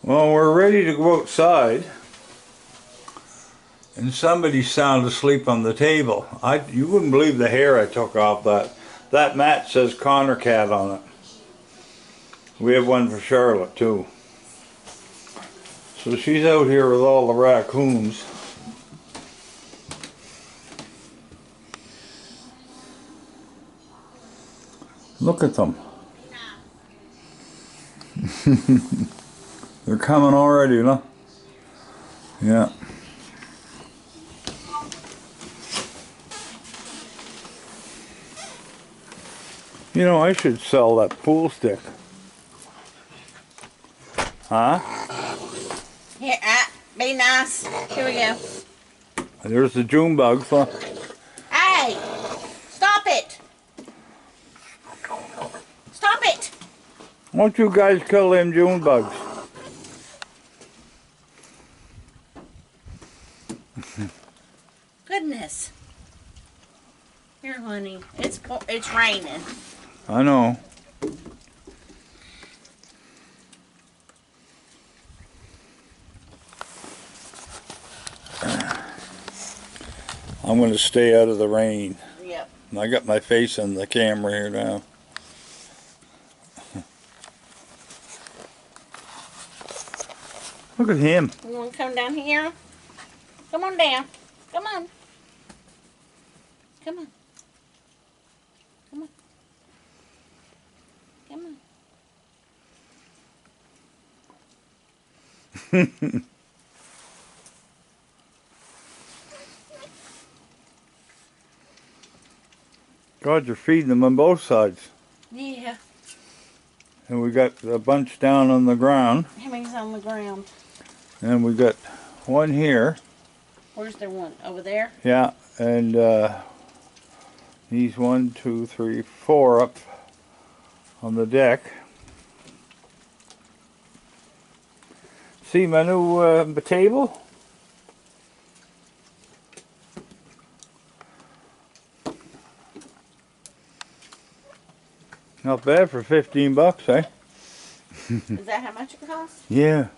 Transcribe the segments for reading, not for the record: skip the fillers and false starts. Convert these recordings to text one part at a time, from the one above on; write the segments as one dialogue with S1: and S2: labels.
S1: Well, we're ready to go outside, and somebody's sound asleep on the table. You wouldn't believe the hair I took off that. That mat says Connor Cat on it. We have one for Charlotte too. So she's out here with all the raccoons. Look at them. They're coming already, huh? Yeah. You know, I should sell that pool stick. Huh?
S2: Here, be nice. Here we go.
S1: There's the June bugs, huh?
S2: Hey! Stop it! Stop it!
S1: Won't you guys kill them June bugs?
S2: Goodness. Here, honey. It's raining.
S1: I know. I'm going to stay out of the rain.
S2: Yep.
S1: I got my face on the camera here now. Look at him.
S2: You want to come down here? Come on down. Come on. Come on. Come on. Come on.
S1: God, you're feeding them on both sides.
S2: Yeah.
S1: And we got a bunch down on the ground.
S2: How many's on the ground?
S1: And we got one here.
S2: Where's the one? Over there?
S1: Yeah, and these 1, 2, 3, 4 up on the deck. See my new table? Not bad for 15 bucks, eh?
S2: Is that how much it costs?
S1: Yeah.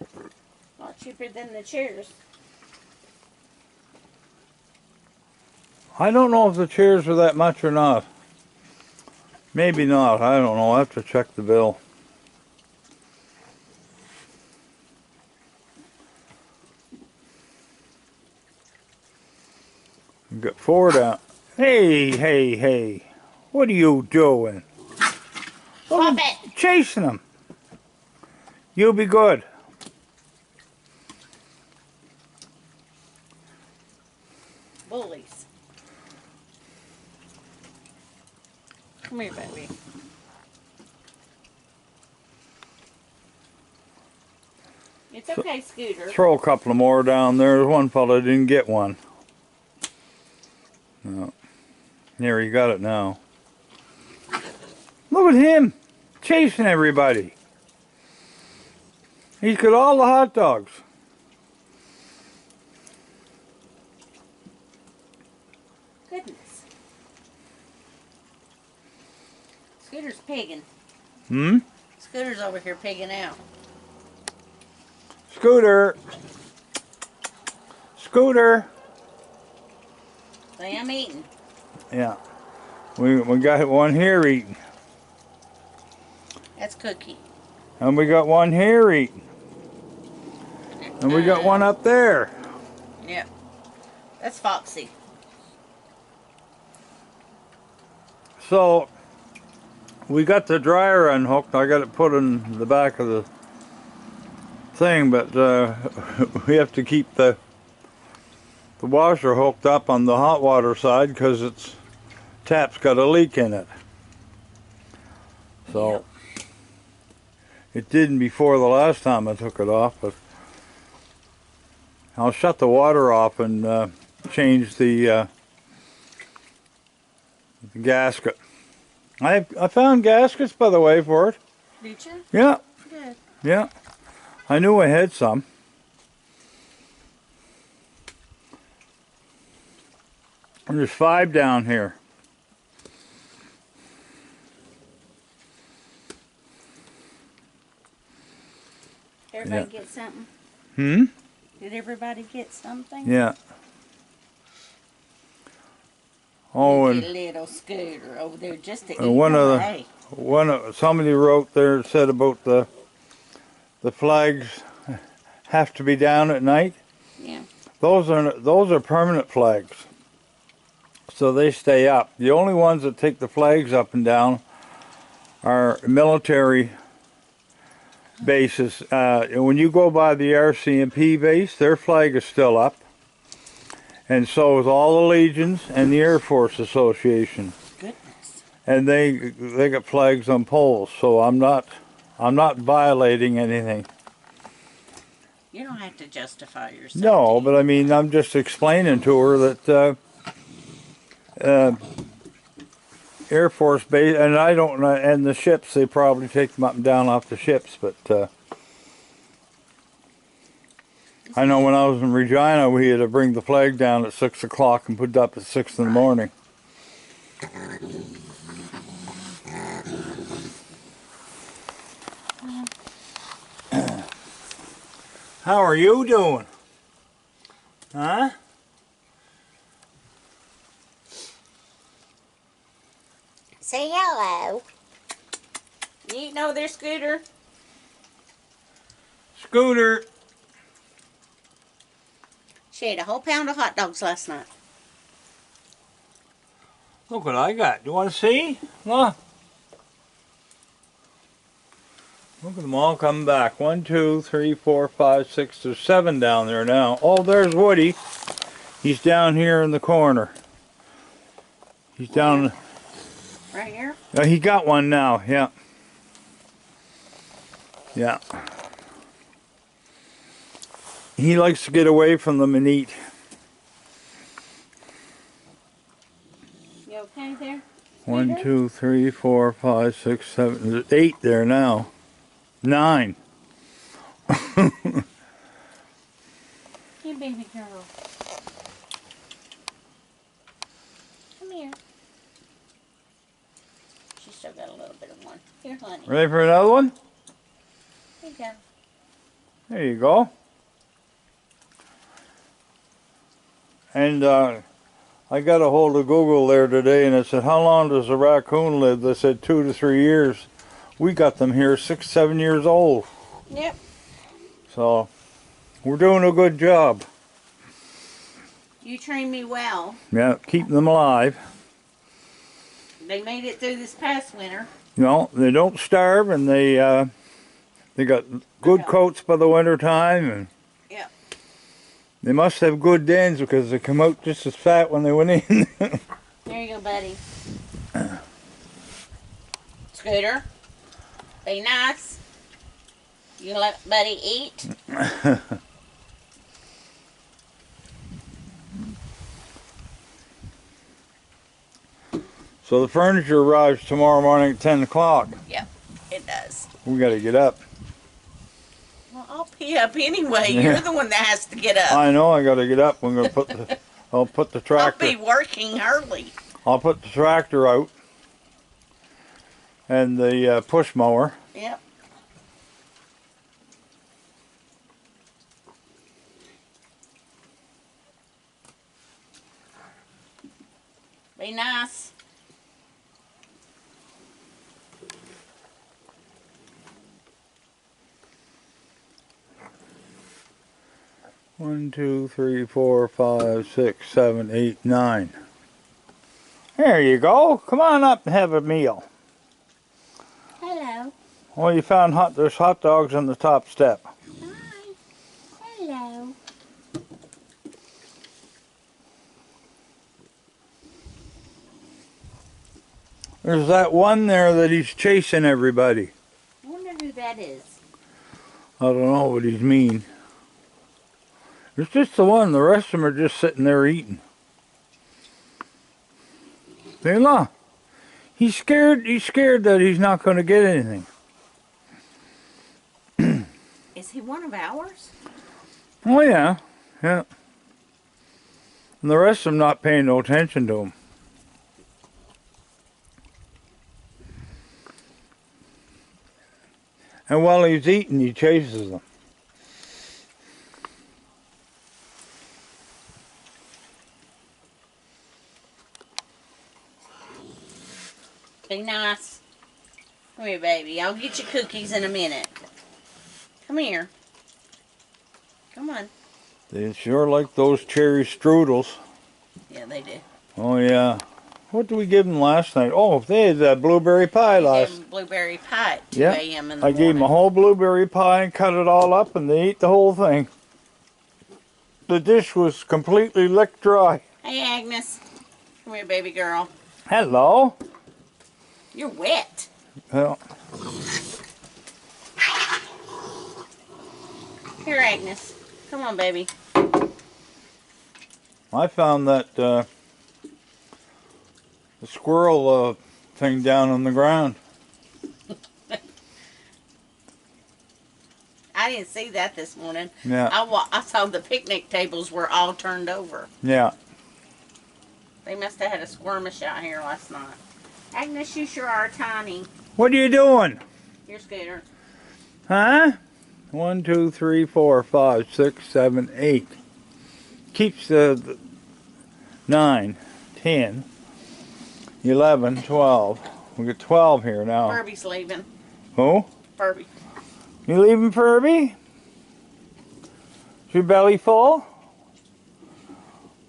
S2: A lot cheaper than the chairs.
S1: I don't know if the chairs are that much or not. Maybe not. I don't know. I'll have to check the bill. We've got 4 down. Hey, hey, hey. What are you doing?
S2: Stop it!
S1: Chasing them. You'll be good.
S2: Bullies. Come here, baby. It's okay, Scooter.
S1: Throw a couple of more down there. There's one fella didn't get one. No. There, he got it now. Look at him chasing everybody. He's got all the hot dogs.
S2: Goodness. Scooter's pigging.
S1: Hmm?
S2: Scooter's over here pigging out.
S1: Scooter. Scooter.
S2: I am eating.
S1: Yeah. We got one here eating.
S2: That's Cookie.
S1: And we got one here eating. And we got one up there.
S2: Yep. That's Foxy.
S1: So, we got the dryer unhooked. I got it put in the back of the thing, but we have to keep the washer hooked up on the hot water side because its tap's got a leak in it. So,
S2: Yep.
S1: It didn't before the last time I took it off, but I'll shut the water off and change the gasket. I found gaskets, by the way, for it.
S2: Did you?
S1: Yeah.
S2: Good.
S1: Yeah. I knew I had some. And there's 5 down here.
S2: Everybody get something?
S1: Hmm?
S2: Did everybody get something?
S1: Yeah. Oh,
S2: Look
S1: and
S2: at little Scooter over there just to eat
S1: one of
S2: away.
S1: somebody wrote there, said about the flags have to be down at night.
S2: Yeah.
S1: Those are permanent flags, so they stay up. The only ones that take the flags up and down are military bases. When you go by the RCMP base, their flag is still up, and so is all the legions and the Air Force Association.
S2: Goodness.
S1: And they got flags on poles, so I'm not violating anything.
S2: You don't have to justify yourself.
S1: No, but I mean, I'm just explaining to her that Air Force base, and I don't know, and the ships, they probably take them up and down off the ships, but I know when I was in Regina, we had to bring the flag down at 6 o'clock and put it up at 6 in the morning. How are you doing? Huh?
S2: Say hello. You eating over there, Scooter?
S1: Scooter.
S2: She ate a whole pound of hot dogs last night.
S1: Look what I got. You want to see? Look. Look at them all coming back. 1, 2, 3, 4, 5, 6. There's 7 down there now. Oh, there's Woody. He's down here in the corner. He's down.
S2: Right here?
S1: He got one now. Yeah. Yeah. He likes to get away from them and eat.
S2: You okay there?
S1: 1, 2, 3, 4, 5, 6, 7. There's 8 there now. 9.
S2: Hey, baby girl. Come here. She's still got a little bit of one. Here, honey.
S1: Ready for another one?
S2: Here you go.
S1: There you go. And I got a hold of Google there today, and it said, how long does a raccoon live? They said 2 to 3 years. We got them here 6, 7 years old.
S2: Yep.
S1: So we're doing a good job.
S2: You trained me well.
S1: Yeah, keeping them alive.
S2: They made it through this past winter.
S1: You know, they don't starve, and they got good coats by the winter time, and
S2: Yep.
S1: they must have good dens because they come out just as fat when they went in.
S2: There you go, buddy. Scooter, be nice. You let Buddy eat.
S1: So the furniture arrives tomorrow morning at 10 o'clock.
S2: Yep, it does.
S1: We got to get up.
S2: Well, I'll pee up anyway. You're the one that has to get up.
S1: I know I got to get up. I'm going to put the. I'll put the tractor.
S2: I'll be working early.
S1: I'll put the tractor out and the push mower.
S2: Yep. Be nice.
S1: One, 2, 3, 4, 5, 6, 7, 8, 9. There you go. Come on up and have a meal.
S2: Hello.
S1: Well, you found there's hot dogs on the top step.
S2: Hi. Hello.
S1: There's that one there that he's chasing everybody.
S2: I wonder who that is.
S1: I don't know, but he's mean. There's just the one. The rest of them are just sitting there eating. See, look. He's scared. He's scared that he's not going to get anything.
S2: Is he one of ours?
S1: Oh, yeah. Yeah. And the rest of them not paying no attention to him. And while he's eating, he chases them.
S2: Be nice. Come here, baby. I'll get you cookies in a minute. Come here. Come on.
S1: They sure like those cherry strudels.
S2: Yeah, they do.
S1: Oh, yeah. What did we give them last night? Oh, they had blueberry pie
S2: You gave
S1: last.
S2: them blueberry pie at 2
S1: Yeah.
S2: a.m. in the
S1: I
S2: morning.
S1: gave them a whole blueberry pie and cut it all up, and they ate the whole thing. The dish was completely licked dry.
S2: Hey, Agnes. Come here, baby girl.
S1: Hello.
S2: You're wet.
S1: Well,
S2: Here, Agnes. Come on, baby.
S1: I found that the squirrel thing down on the ground.
S2: I didn't see that this morning.
S1: Yeah.
S2: I saw the picnic tables were all turned over.
S1: Yeah.
S2: They must have had a skirmish out here last night. Agnes, you sure are tiny.
S1: What are you doing?
S2: Your Scooter.
S1: Huh? 1, 2, 3, 4, 5, 6, 7, 8. Keeps the 9, 10, 11, 12. We got 12 here now.
S2: Furby's leaving.
S1: Who?
S2: Furby.
S1: You leaving, Furby? Is your belly full?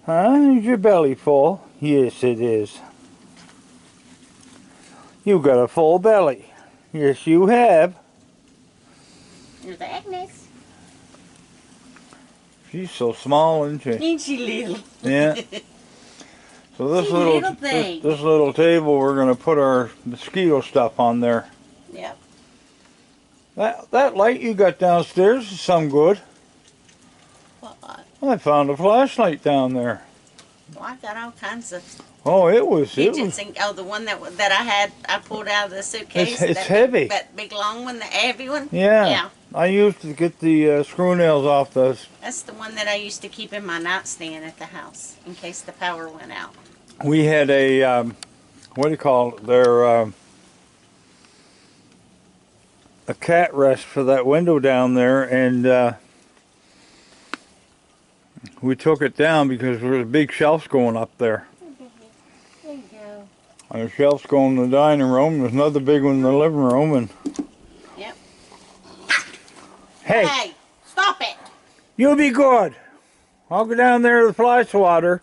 S1: Huh? Is your belly full? Yes, it is. You got a full belly. Yes, you have.
S2: There's Agnes.
S1: She's so small, isn't she?
S2: Ain't she little?
S1: Yeah. So this
S2: She's
S1: little
S2: little thing.
S1: this little table, we're gonna put our mosquito stuff on there.
S2: Yep.
S1: That light you got downstairs is some good.
S2: What?
S1: I found a flashlight down there.
S2: Well, I got all kinds of
S1: Oh, it was.
S2: fidgets. And, oh, the one that I pulled out of the suitcase.
S1: It's
S2: that
S1: heavy.
S2: That big long one, the heavy one.
S1: Yeah.
S2: Yeah.
S1: I used to get the screw nails off those.
S2: That's the one that I used to keep in my nightstand at the house in case the power went out.
S1: We had a what do you call it? A cat rest for that window down there, and we took it down because there was big shelves going up there.
S2: There you go.
S1: And the shelves going in the dining room. There's another big one in the living room, and
S2: Yep.
S1: hey,
S2: Hey, stop it.
S1: you be good. I'll go down there to the fly swatter.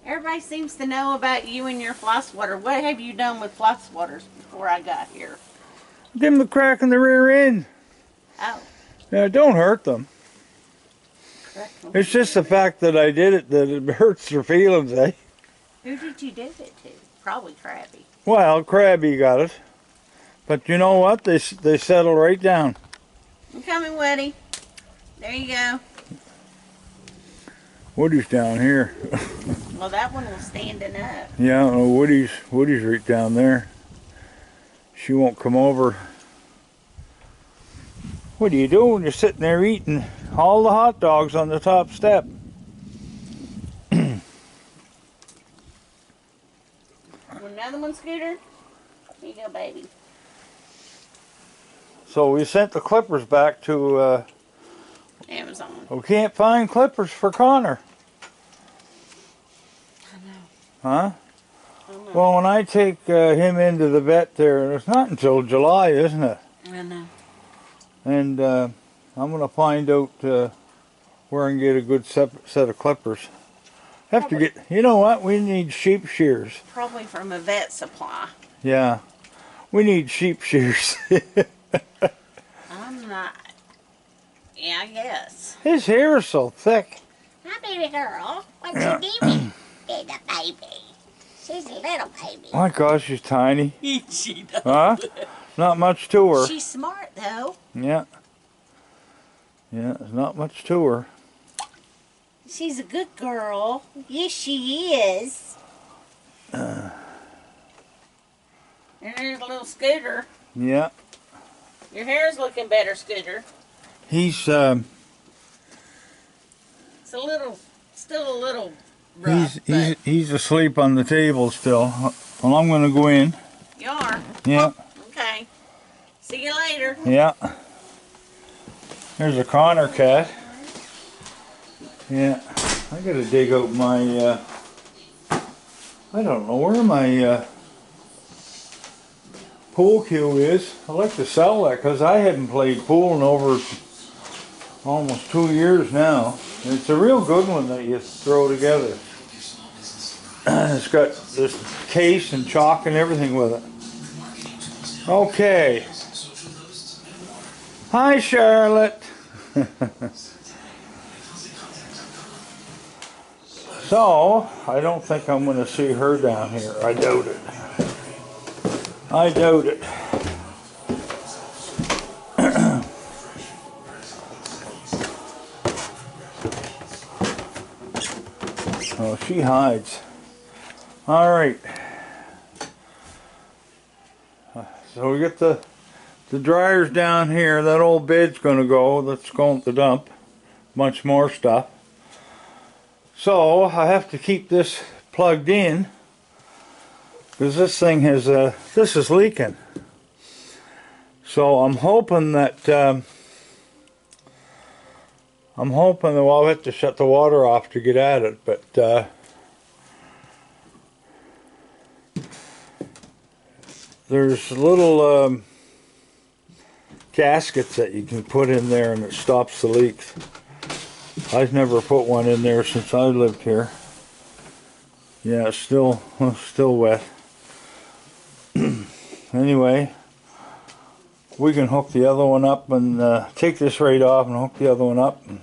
S2: Everybody seems to know about you and your fly swatter. What have you done with fly swatters before I got here?
S1: Give them the crack in the rear end.
S2: Oh.
S1: Yeah, don't hurt them. It's just the fact that I did it that it hurts their feelings, eh?
S2: Who did you do it to? Probably Krabby.
S1: Well, Krabby got it. But you know what? They settle right down.
S2: I'm coming, Woody. There you go.
S1: Woody's down here.
S2: Well, that one was standing up.
S1: Yeah, Woody's right down there. She won't come over. What are you doing? You're sitting there eating all the hot dogs on the top step.
S2: Another one, Scooter? Here you go, baby.
S1: So we sent the clippers back to,
S2: Amazon.
S1: we can't find clippers for Connor.
S2: I know.
S1: Huh?
S2: I know.
S1: Well, when I take him into the vet there, it's not until July, isn't it?
S2: I know.
S1: And I'm going to find out where I can get a good set of clippers. Have to get, you know what? We need sheep shears.
S2: Probably from a vet supply.
S1: Yeah. We need sheep shears.
S2: I'm not. Yeah, I guess.
S1: His hair is so thick.
S2: Hi, baby girl. What you doing? It's a baby. She's a little baby.
S1: My gosh, she's tiny.
S2: She does.
S1: Huh? Not much to her.
S2: She's smart, though.
S1: Yeah. Yeah, there's not much to her.
S2: She's a good girl. Yes, she is. And there's a little Scooter.
S1: Yeah.
S2: Your hair's looking better, Scooter.
S1: He's
S2: It's a little, still a little rough.
S1: he's asleep on the table still. Well, I'm going to go in.
S2: You are?
S1: Yeah.
S2: Okay. See you later.
S1: Yeah. There's a Connor cat. Yeah. I got to dig out my I don't know where my pool cue is. I'd like to sell that because I haven't played pool in over almost 2 years now. And it's a real good one that you throw together. It's got this case and chalk and everything with it. Okay. Hi, Charlotte. So, I don't think I'm going to see her down here. I doubt it. I doubt it. Oh, she hides. All right. So we get the dryers down here. That old bed's going to go. That's going to the dump. Much more stuff. So I have to keep this plugged in because this thing has this is leaking. So I'm hoping that well, I'll have to shut the water off to get at it, but there's little gaskets that you can put in there and it stops the leaks. I've never put one in there since I lived here. Yeah, it's still wet. Anyway, we can hook the other one up and take this right off and hook the other one up and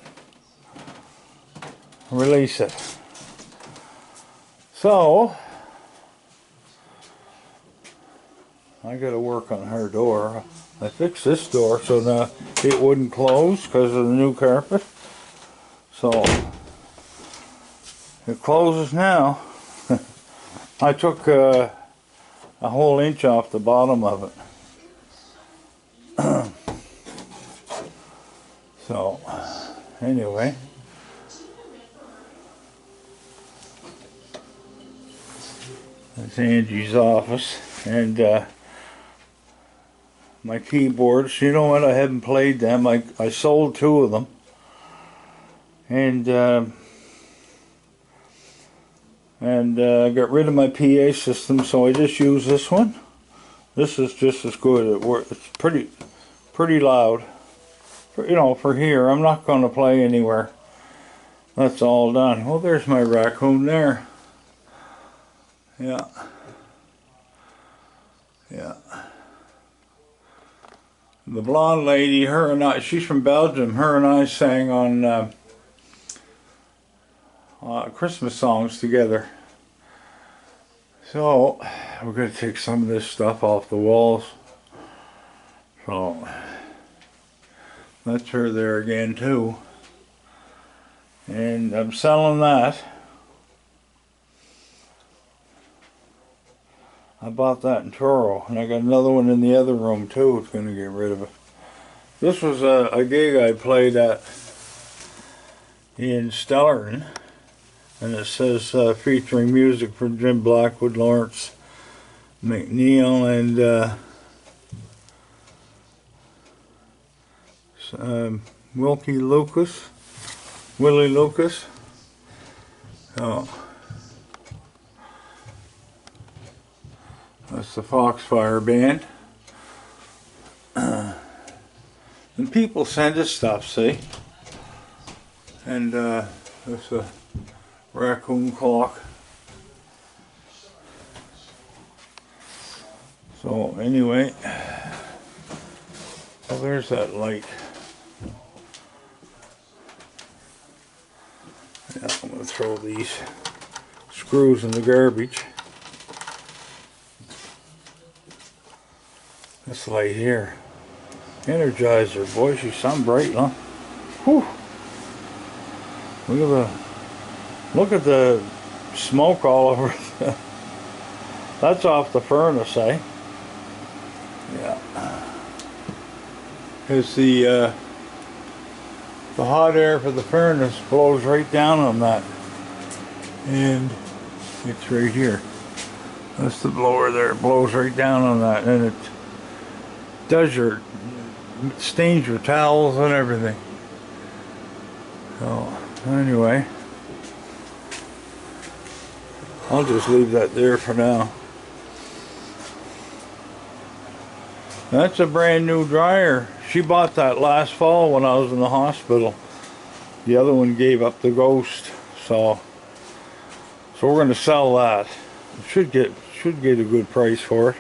S1: release it. So, I gotta work on her door. I fixed this door so now it wouldn't close because of the new carpet. So, it closes now. I took a whole inch off the bottom of it. So, anyway. That's Angie's office. And my keyboards. You know what? I haven't played them. I sold 2 of them. And got rid of my PA system, so I just use this one. This is just as good. It's pretty loud. You know, for here. I'm not going to play anywhere. That's all done. Well, there's my raccoon there. Yeah. Yeah. The blonde lady, her and I, she's from Belgium. Her and I sang on Christmas songs together. So we're going to take some of this stuff off the walls. So that's her there again too. And I'm selling that. I bought that in Toro, and I got another one in the other room too. It's going to get rid of it. This was a gig I played at in Stellarton. And it says featuring music from Jim Blackwood, Lawrence McNeil, and Willie Lucas. Oh, that's the Foxfire Band. And people send us stuff, see? And that's a raccoon clock. So anyway, well, there's that light. Yeah, I'm going to throw these screws in the garbage. This light here, Energizer, boy, she's some bright, huh? Whew. Look at the smoke all over. That's off the furnace, eh? Yeah. Because the hot air for the furnace blows right down on that. And it's right here. That's the blower there. It blows right down on that. And it does stains your towels and everything. So, anyway. I'll just leave that there for now. That's a brand new dryer. She bought that last fall when I was in the hospital. The other one gave up the ghost, so we're gonna sell that. Should get a good price for it.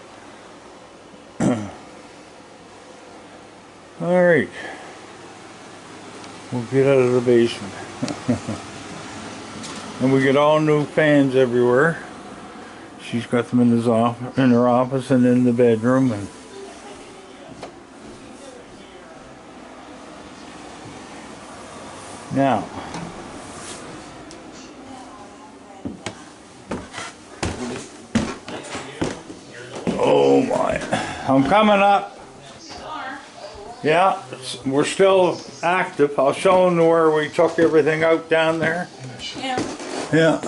S1: All right, we'll get out of the basement. And we get all new fans everywhere. She's got them in her office and in the bedroom. And now, oh my, I'm coming up. Yeah, we're still active. I'll show them where we took everything out down there.
S2: Yeah.
S1: Yeah.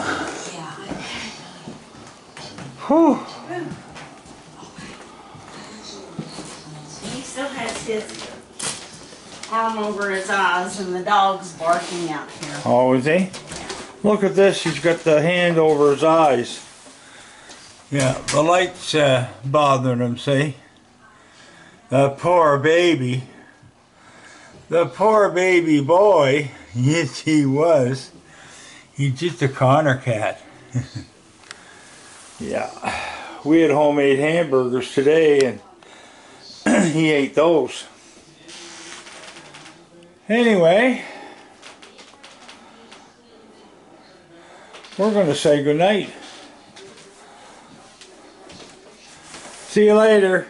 S1: Whew.
S2: He still has his arm over his eyes and the dog's barking out here.
S1: Oh, is he? Look at this. He's got the hand over his eyes. Yeah, the light's bothering him, see? The poor baby. The poor baby boy. Yes, he was. He's just a Connor cat. Yeah. We had homemade hamburgers today and he ate those. Anyway, we're going to say goodnight. See you later.